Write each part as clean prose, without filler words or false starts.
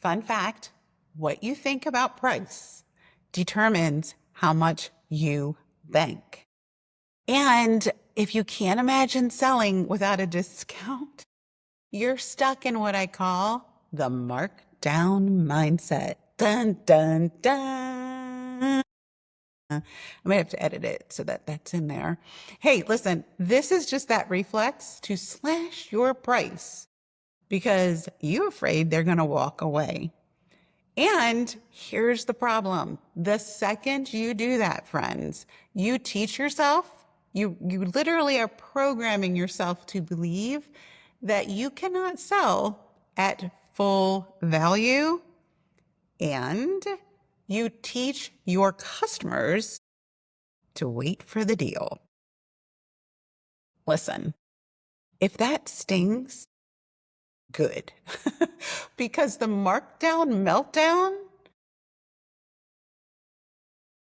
Fun fact, what you think about price determines how much you bank. And if you can't imagine selling without a discount, you're stuck in what I call the markdown mindset. Dun, dun, dun. I might have to edit it so that that's in there. Hey, listen, this is just that reflex to slash your price because you're afraid they're going to walk away. And here's the problem. The second you do that, friends, you teach yourself, you literally are programming yourself to believe that you cannot sell at full value, and you teach your customers to wait for the deal. Listen, if that stings, good. Because the markdown meltdown,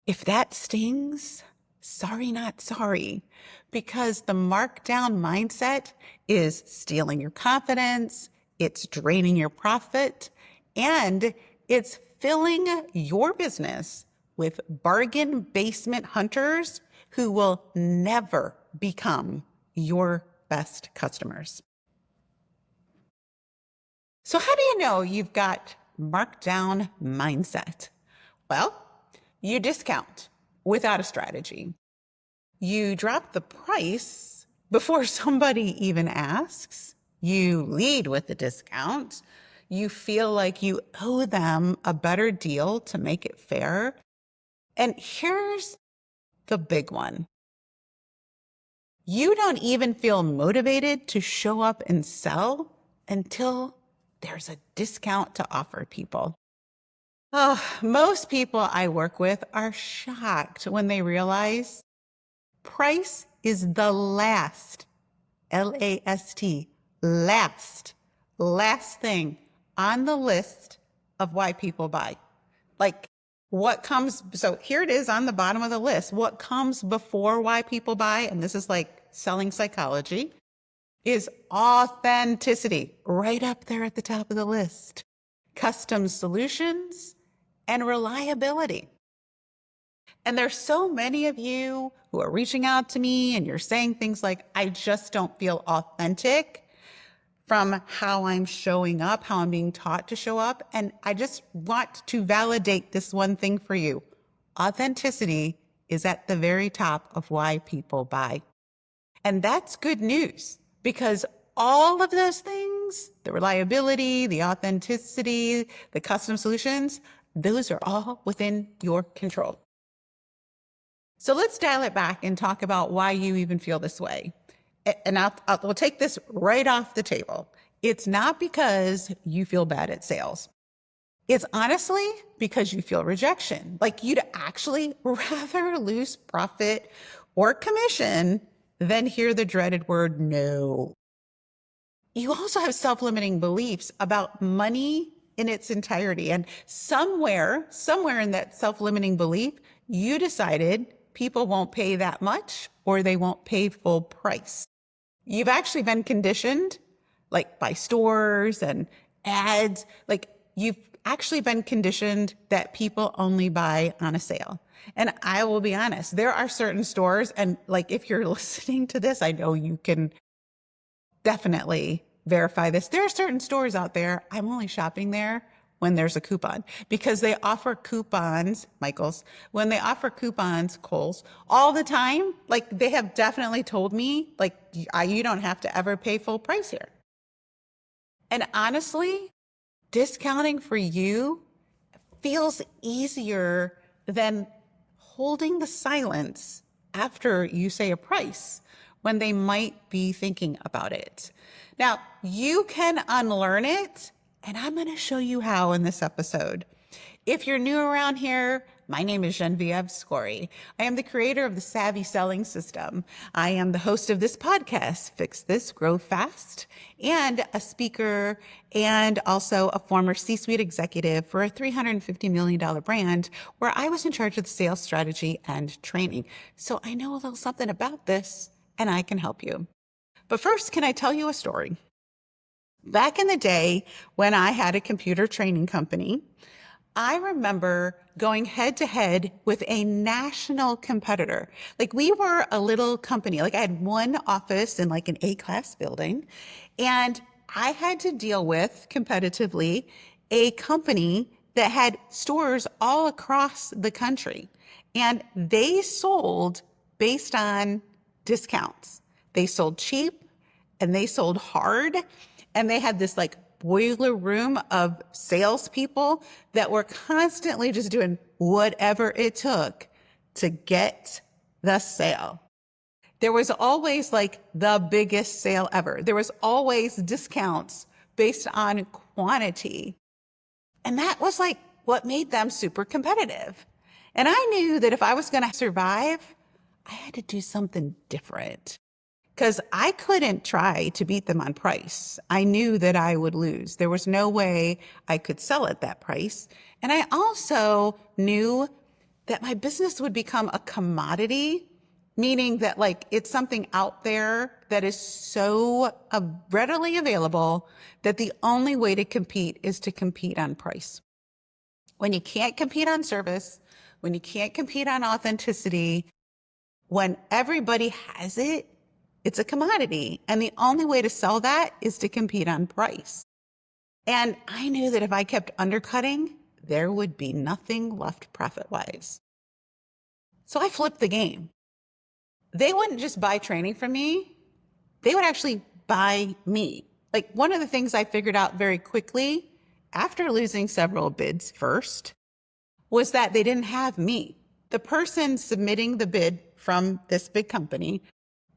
if that stings, sorry, not sorry. Because the markdown mindset is stealing your confidence, it's draining your profit, and it's filling your business with bargain basement hunters who will never become your best customers. So how do you know you've got markdown mindset? Well, you discount without a strategy. You drop the price before somebody even asks. You lead with the discount. You feel like you owe them a better deal to make it fair. And here's the big one. You don't even feel motivated to show up and sell until there's a discount to offer people. Oh, most people I work with are shocked when they realize price is the last, L-A-S-T, last thing on the list of why people buy. Like what comes, so here it is on the bottom of the list. What comes before why people buy, and this is like selling psychology, is authenticity, right up there at the top of the list. Custom solutions and reliability. And there's so many of you who are reaching out to me and you're saying things like, I just don't feel authentic from how I'm showing up, how I'm being taught to show up. And I just want to validate this one thing for you. Authenticity is at the very top of why people buy. And that's good news because all of those things, the reliability, the authenticity, the custom solutions, those are all within your control. So let's dial it back and talk about why you even feel this way. And we'll take this right off the table. It's not because you feel bad at sales. It's honestly because you feel rejection. Like you'd actually rather lose profit or commission than hear the dreaded word no. You also have self-limiting beliefs about money in its entirety. And somewhere in that self-limiting belief, you decided people won't pay that much or they won't pay full price. You've actually been conditioned, like by stores and ads, like you've actually been conditioned that people only buy on a sale. And I will be honest, there are certain stores, and like if you're listening to this, I know you can definitely verify this. There are certain stores out there, I'm only shopping there when there's a coupon because they offer coupons, Michael's, when they offer coupons, Kohl's, all the time, like they have definitely told me, like, you don't have to ever pay full price here. And honestly, discounting for you feels easier than holding the silence after you say a price when they might be thinking about it. Now, you can unlearn it, and I'm going to show you how in this episode. If you're new around here, my name is Genevieve Scory. I am the creator of the Savvy Selling System. I am the host of this podcast, Fix This, Grow Fast, and a speaker and also a former C-suite executive for a $350 million brand where I was in charge of the sales strategy and training. So I know a little something about this and I can help you. But first, can I tell you a story? Back in the day when I had a computer training company, I remember going head to head with a national competitor. Like we were a little company. Like I had one office in like an A-class building, and I had to deal with competitively a company that had stores all across the country. And they sold based on discounts. They sold cheap and they sold hard. And they had this like boiler room of salespeople that were constantly just doing whatever it took to get the sale. There was always like the biggest sale ever. There was always discounts based on quantity. And that was like what made them super competitive. And I knew that if I was going to survive, I had to do something different because I couldn't try to beat them on price. I knew that I would lose. There was no way I could sell at that price. And I also knew that my business would become a commodity, meaning that like it's something out there that is so readily available that the only way to compete is to compete on price. When you can't compete on service, when you can't compete on authenticity, when everybody has it, it's a commodity. And the only way to sell that is to compete on price. And I knew that if I kept undercutting, there would be nothing left profit-wise. So I flipped the game. They wouldn't just buy training from me. They would actually buy me. Like one of the things I figured out very quickly after losing several bids first was that they didn't have me. The person submitting the bid from this big company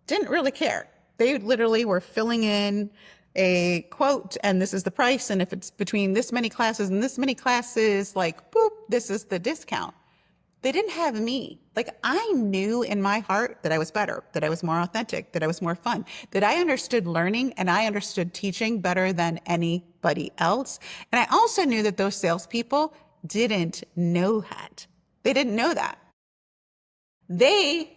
didn't really care. They literally were filling in a quote and this is the price. And if it's between this many classes and this many classes, like, boop, this is the discount. They didn't have me. Like I knew in my heart that I was better, that I was more authentic, that I was more fun, that I understood learning and I understood teaching better than anybody else. And I also knew that those salespeople didn't know that. They didn't know that. They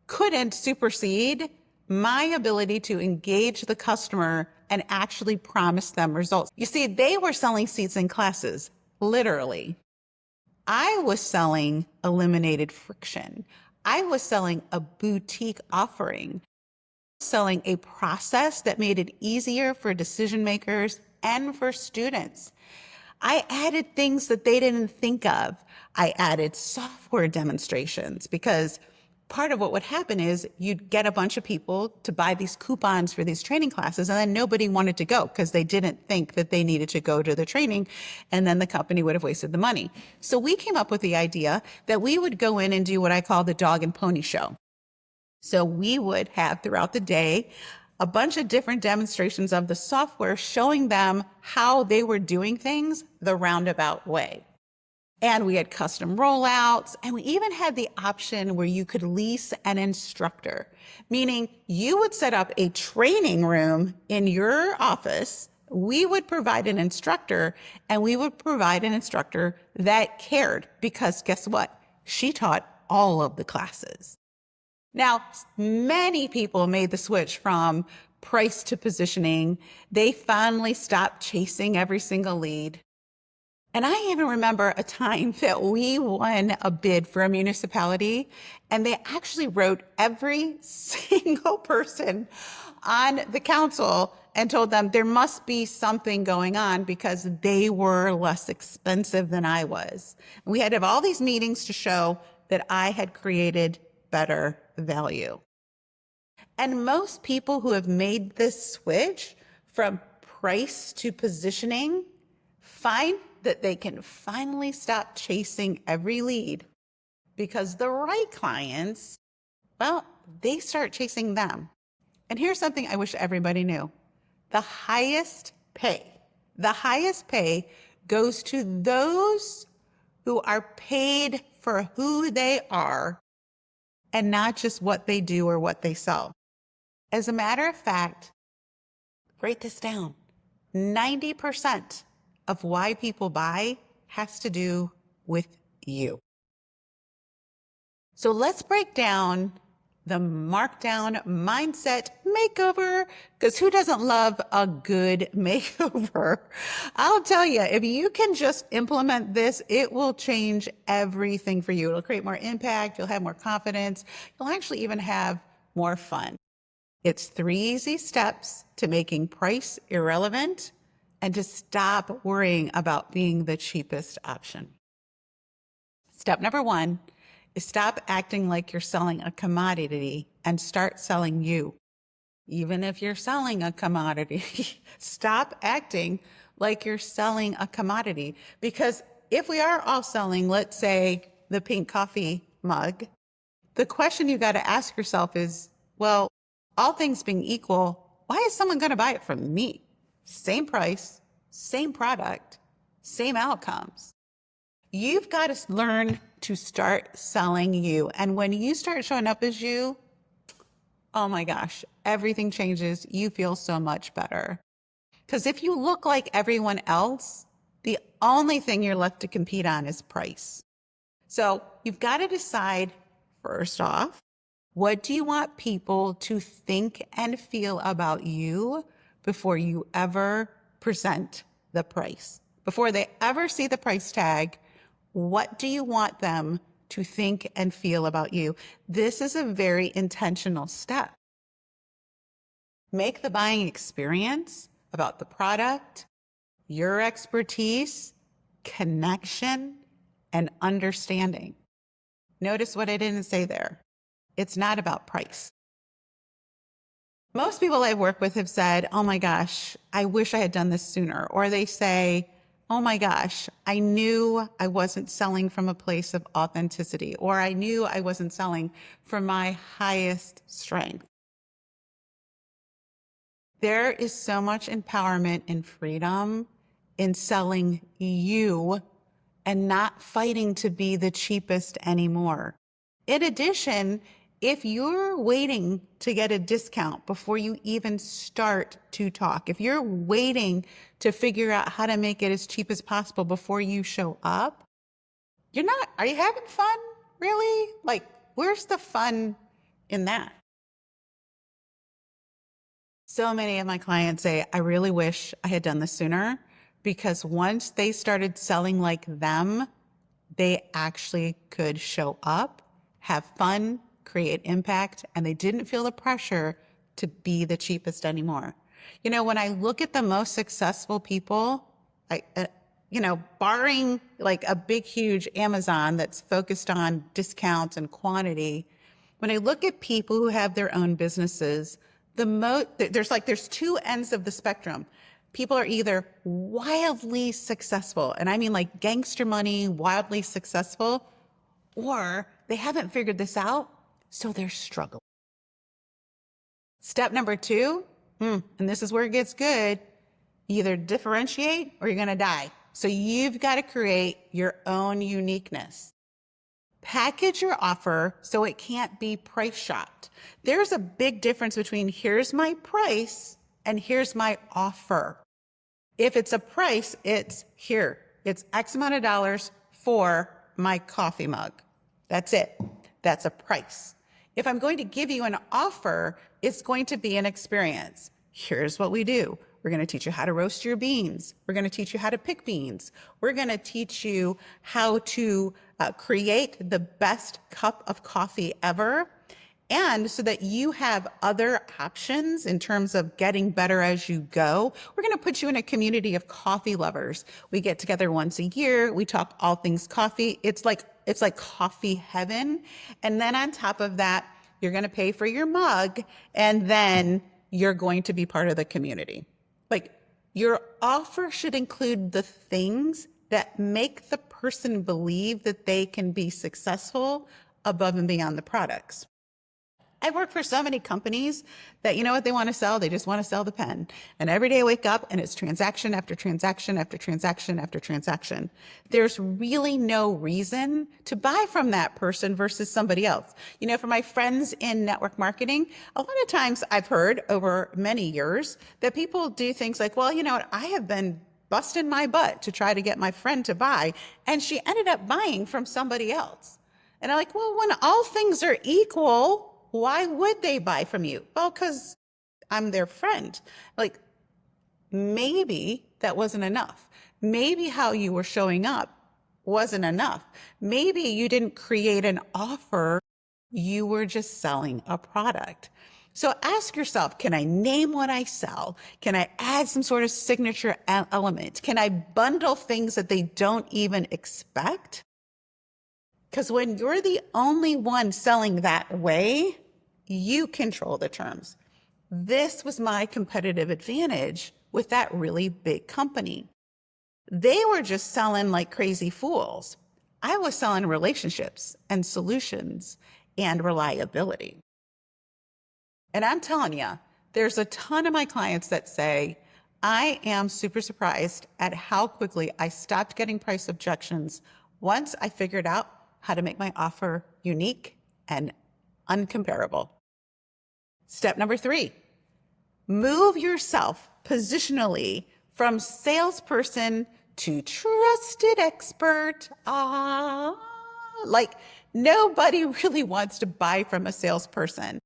couldn't supersede my ability to engage the customer and actually promise them results. You see, they were selling seats in classes, literally. I was selling eliminated friction. I was selling a boutique offering, selling a process that made it easier for decision makers and for students. I added things that they didn't think of. I added software demonstrations because part of what would happen is you'd get a bunch of people to buy these coupons for these training classes, and then nobody wanted to go because they didn't think that they needed to go to the training, and then the company would have wasted the money. So we came up with the idea that we would go in and do what I call the dog and pony show. So we would have throughout the day a bunch of different demonstrations of the software showing them how they were doing things the roundabout way. And we had custom rollouts, and we even had the option where you could lease an instructor, meaning you would set up a training room in your office. We would provide an instructor, and we would provide an instructor that cared because guess what? She taught all of the classes. Now, many people made the switch from price to positioning. They finally stopped chasing every single lead. And I even remember a time that we won a bid for a municipality, and they actually wrote every single person on the council and told them there must be something going on because they were less expensive than I was. And we had to have all these meetings to show that I had created better value. And most people who have made this switch from price to positioning find that they can finally stop chasing every lead because the right clients, well, they start chasing them. And here's something I wish everybody knew. The highest pay goes to those who are paid for who they are and not just what they do or what they sell. As a matter of fact, write this down. 90% of why people buy has to do with you. So let's break down the Markdown Mindset makeover, because who doesn't love a good makeover? I'll tell you, if you can just implement this, it will change everything for you. It'll create more impact. You'll have more confidence. You'll actually even have more fun. It's 3 easy steps to making price irrelevant and to stop worrying about being the cheapest option. Step number 1 is stop acting like you're selling a commodity and start selling you. Even if you're selling a commodity, stop acting like you're selling a commodity. Because if we are all selling, let's say, the pink coffee mug, the question you got to ask yourself is, well, all things being equal, why is someone going to buy it from me? Same price, same product, same outcomes. You've got to learn to start selling you. And when you start showing up as you, oh my gosh, everything changes. You feel so much better. Because if you look like everyone else, the only thing you're left to compete on is price. So you've got to decide, first off, what do you want people to think and feel about you before you ever present the price? Before they ever see the price tag, what do you want them to think and feel about you? This is a very intentional step. Make the buying experience about the product, your expertise, connection, and understanding. Notice what I didn't say there. It's not about price. Most people I work with have said, oh my gosh, I wish I had done this sooner. Or they say, oh my gosh, I knew I wasn't selling from a place of authenticity, or I knew I wasn't selling from my highest strength. There is so much empowerment and freedom in selling you and not fighting to be the cheapest anymore. In addition, if you're waiting to get a discount before you even start to talk, if you're waiting to figure out how to make it as cheap as possible before you show up, are you having fun? Really? Like, where's the fun in that? So many of my clients say, I really wish I had done this sooner, because once they started selling like them, they actually could show up, have fun, create impact, and they didn't feel the pressure to be the cheapest anymore. When I look at the most successful people, barring like a big, huge Amazon that's focused on discounts and quantity, when I look at people who have their own businesses, there's 2 ends of the spectrum. People are either wildly successful, and I mean like gangster money, wildly successful, or they haven't figured this out, so they're struggling. Step number 2, and this is where it gets good, you either differentiate or you're going to die. So you've got to create your own uniqueness. Package your offer so it can't be price shopped. There's a big difference between here's my price and here's my offer. If it's a price, it's here. It's X amount of dollars for my coffee mug. That's it. That's a price. If I'm going to give you an offer, it's going to be an experience. Here's what we do. We're going to teach you how to roast your beans. We're going to teach you how to pick beans. We're going to teach you how to create the best cup of coffee ever. And so that you have other options in terms of getting better as you go, we're going to put you in a community of coffee lovers. We get together once a year. We talk all things coffee. It's like coffee heaven. And then on top of that, you're going to pay for your mug, and then you're going to be part of the community. Like, your offer should include the things that make the person believe that they can be successful above and beyond the products. I work for so many companies that, you know what they want to sell? They just want to sell the pen. And every day I wake up and it's transaction after transaction after transaction after transaction. There's really no reason to buy from that person versus somebody else. For my friends in network marketing, a lot of times I've heard over many years that people do things like, well, you know what? I have been busting my butt to try to get my friend to buy, and she ended up buying from somebody else. And I'm like, well, when all things are equal, why would they buy from you? Well, because I'm their friend. Like, maybe that wasn't enough. Maybe how you were showing up wasn't enough. Maybe you didn't create an offer, you were just selling a product. So ask yourself, can I name what I sell? Can I add some sort of signature element? Can I bundle things that they don't even expect? Because when you're the only one selling that way, you control the terms. This was my competitive advantage with that really big company. They were just selling like crazy fools. I was selling relationships and solutions and reliability. And I'm telling you, there's a ton of my clients that say, I am super surprised at how quickly I stopped getting price objections once I figured out how to make my offer unique and uncomparable. Step number 3, move yourself positionally from salesperson to trusted expert. Like nobody really wants to buy from a salesperson.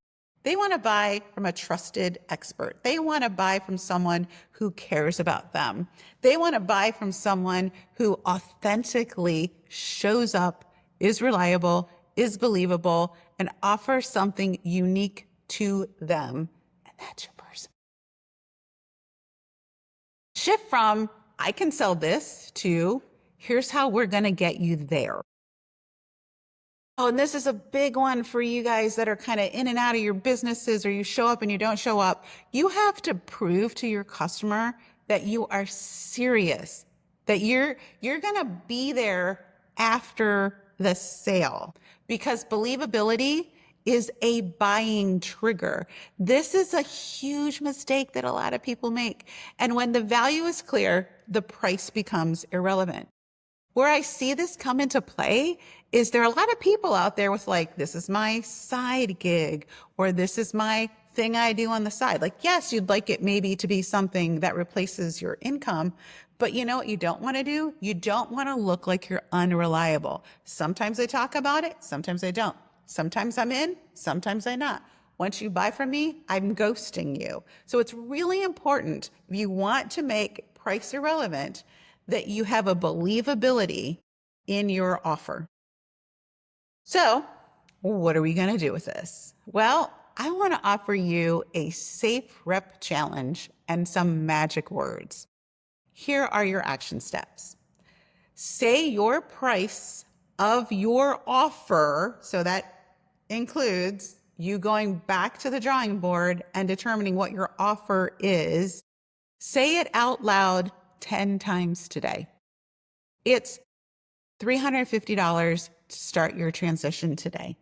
They want to buy from a trusted expert. They want to buy from someone who cares about them. They want to buy from someone who authentically shows up, is reliable, is believable, and offers something unique to them. And that's your person. Shift from, I can sell this, to, here's how we're going to get you there. Oh, and this is a big one for you guys that are kind of in and out of your businesses, or you show up and you don't show up. You have to prove to your customer that you are serious, that you're going to be there after the sale, because believability is a buying trigger. This is a huge mistake that a lot of people make. And when the value is clear, the price becomes irrelevant. Where I see this come into play is there are a lot of people out there with like, this is my side gig, or this is my thing I do on the side. Like, yes, you'd like it maybe to be something that replaces your income, but you know what you don't want to do? You don't want to look like you're unreliable. Sometimes I talk about it, sometimes I don't. Sometimes I'm in, sometimes I'm not. Once you buy from me, I'm ghosting you. So it's really important, if you want to make price irrelevant, that you have a believability in your offer. So what are we going to do with this? Well, I want to offer you a safe rep challenge and some magic words. Here are your action steps. Say your price of your offer. So that includes you going back to the drawing board and determining what your offer is. Say it out loud 10 times today. It's $350 to start your transition today.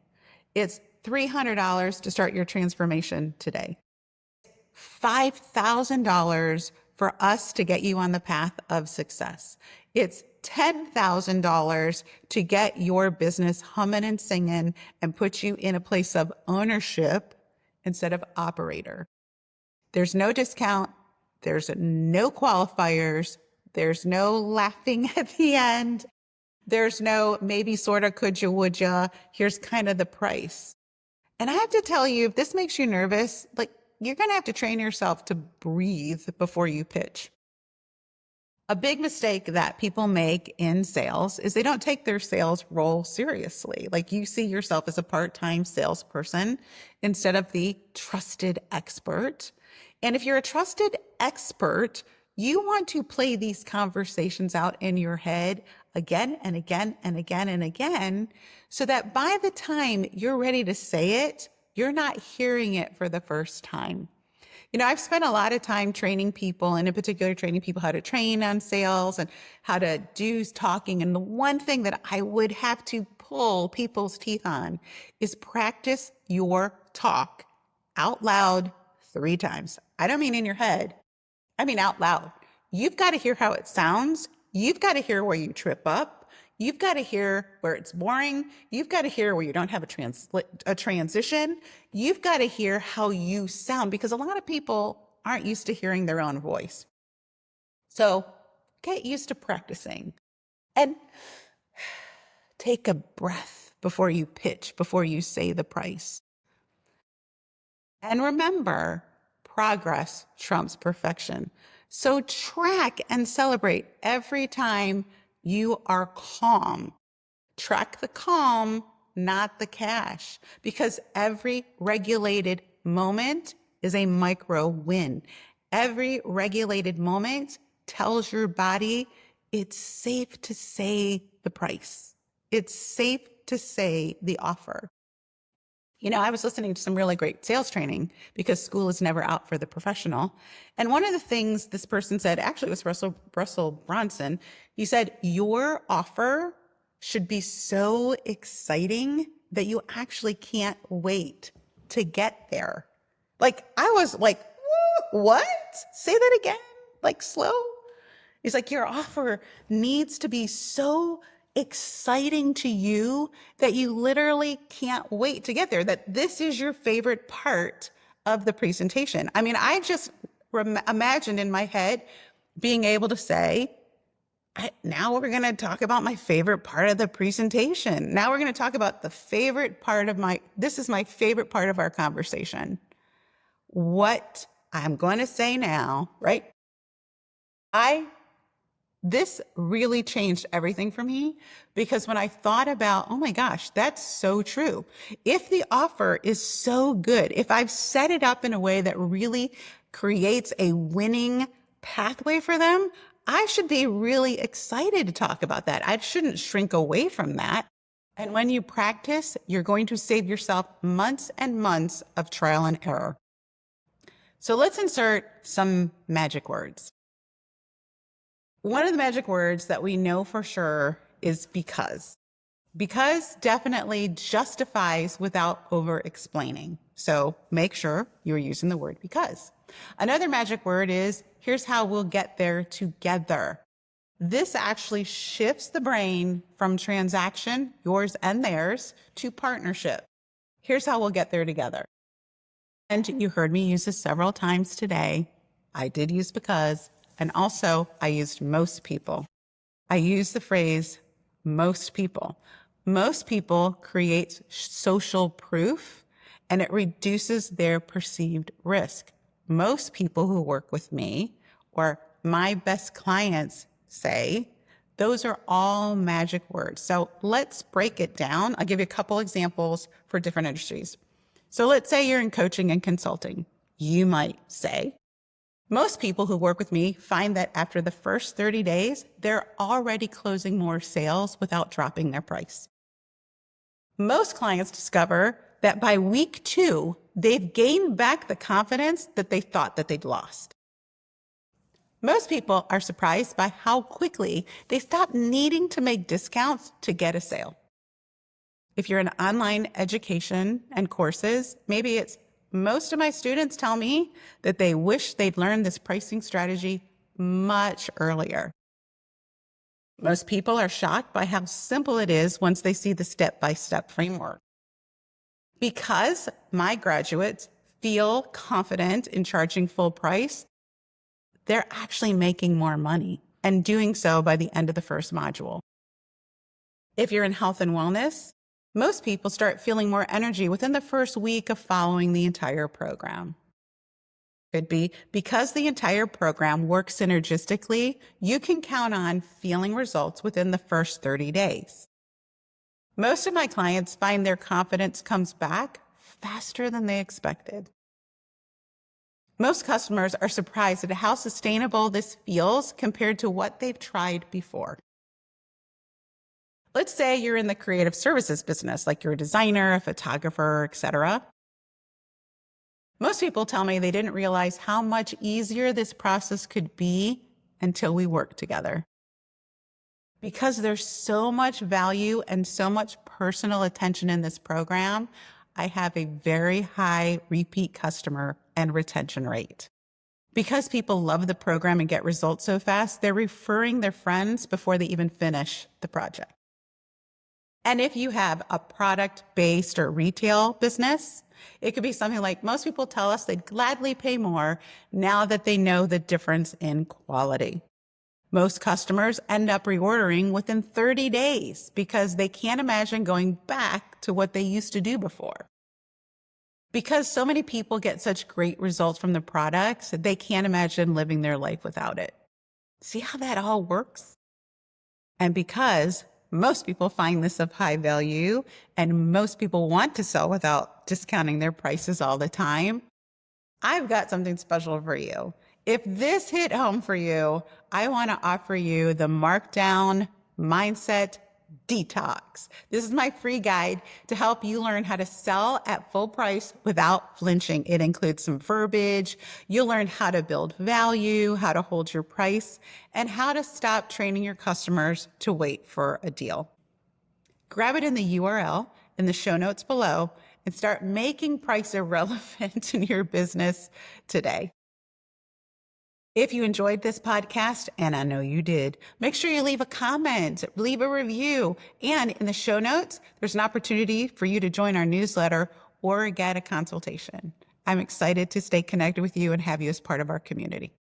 It's $300 to start your transformation today. $5,000 for us to get you on the path of success. It's $10,000 to get your business humming and singing and put you in a place of ownership instead of operator. There's no discount. There's no qualifiers. There's no laughing at the end. There's no maybe, sorta, could you, would ya? Here's kind of the price. And I have to tell you, if this makes you nervous, like, you're going to have to train yourself to breathe before you pitch. A big mistake that people make in sales is they don't take their sales role seriously. Like, you see yourself as a part-time salesperson instead of the trusted expert. And if you're a trusted expert, you want to play these conversations out in your head again and again and again and again, so that by the time you're ready to say it, you're not hearing it for the first time. You know, I've spent a lot of time training people, and in particular, training people how to train on sales and how to do talking. And the one thing that I would have to pull people's teeth on is practice your talk out loud 3 times. I don't mean in your head. I mean out loud. You've got to hear how it sounds. You've got to hear where you trip up. You've got to hear where it's boring. You've got to hear where you don't have a transition. You've got to hear how you sound, because a lot of people aren't used to hearing their own voice. So get used to practicing and take a breath before you pitch, before you say the price. And remember, progress trumps perfection. So track and celebrate every time you are calm. Track the calm, not the cash, because every regulated moment is a micro win. Every regulated moment tells your body it's safe to say the price. It's safe to say the offer. I was listening to some really great sales training because school is never out for the professional. And one of the things this person said, actually it was Russell Bronson, he said, your offer should be so exciting that you actually can't wait to get there. Like I was like, what? Say that again, like slow. He's like, your offer needs to be so exciting to you that you literally can't wait to get there, that this is your favorite part of the presentation. I mean, I just imagined in my head being able to say, now we're going to talk about my favorite part of the presentation. Now we're going to talk about the favorite part of this is my favorite part of our conversation. What I'm going to say now, right? This really changed everything for me because when I thought about, oh my gosh, that's so true. If the offer is so good, if I've set it up in a way that really creates a winning pathway for them, I should be really excited to talk about that. I shouldn't shrink away from that. And when you practice, you're going to save yourself months and months of trial and error. So let's insert some magic words. One of the magic words that we know for sure is because. Because definitely justifies without over explaining. So make sure you're using the word because. Another magic word is here's how we'll get there together. This actually shifts the brain from transaction, yours and theirs, to partnership. Here's how we'll get there together. And you heard me use this several times today. I did use because, and also I used most people. I use the phrase most people. Most people create social proof and it reduces their perceived risk. Most people who work with me or my best clients say, those are all magic words. So let's break it down. I'll give you a couple examples for different industries. So let's say you're in coaching and consulting. You might say, most people who work with me find that after the first 30 days, they're already closing more sales without dropping their price. Most clients discover that by week 2, they've gained back the confidence that they thought that they'd lost. Most people are surprised by how quickly they stop needing to make discounts to get a sale. If you're in online education and courses, maybe it's most of my students tell me that they wish they'd learned this pricing strategy much earlier. Most people are shocked by how simple it is once they see the step-by-step framework. Because my graduates feel confident in charging full price, they're actually making more money and doing so by the end of the first module. If you're in health and wellness, most people start feeling more energy within the first week of following the entire program. Could be because the entire program works synergistically, you can count on feeling results within the first 30 days. Most of my clients find their confidence comes back faster than they expected. Most customers are surprised at how sustainable this feels compared to what they've tried before. Let's say you're in the creative services business, like you're a designer, a photographer, etc. Most people tell me they didn't realize how much easier this process could be until we worked together. Because there's so much value and so much personal attention in this program, I have a very high repeat customer and retention rate. Because people love the program and get results so fast, they're referring their friends before they even finish the project. And if you have a product-based or retail business, it could be something like most people tell us they'd gladly pay more now that they know the difference in quality. Most customers end up reordering within 30 days because they can't imagine going back to what they used to do before. Because so many people get such great results from the products, they can't imagine living their life without it. See how that all works? And because most people find this of high value and most people want to sell without discounting their prices all the time, I've got something special for you. If this hit home for you, I want to offer you the Markdown Mindset Detox. This is my free guide to help you learn how to sell at full price without flinching. It includes some verbiage. You'll learn how to build value, how to hold your price, and how to stop training your customers to wait for a deal. Grab it in the URL in the show notes below and start making price irrelevant in your business today. If you enjoyed this podcast, and I know you did, make sure you leave a comment, leave a review, and in the show notes, there's an opportunity for you to join our newsletter or get a consultation. I'm excited to stay connected with you and have you as part of our community.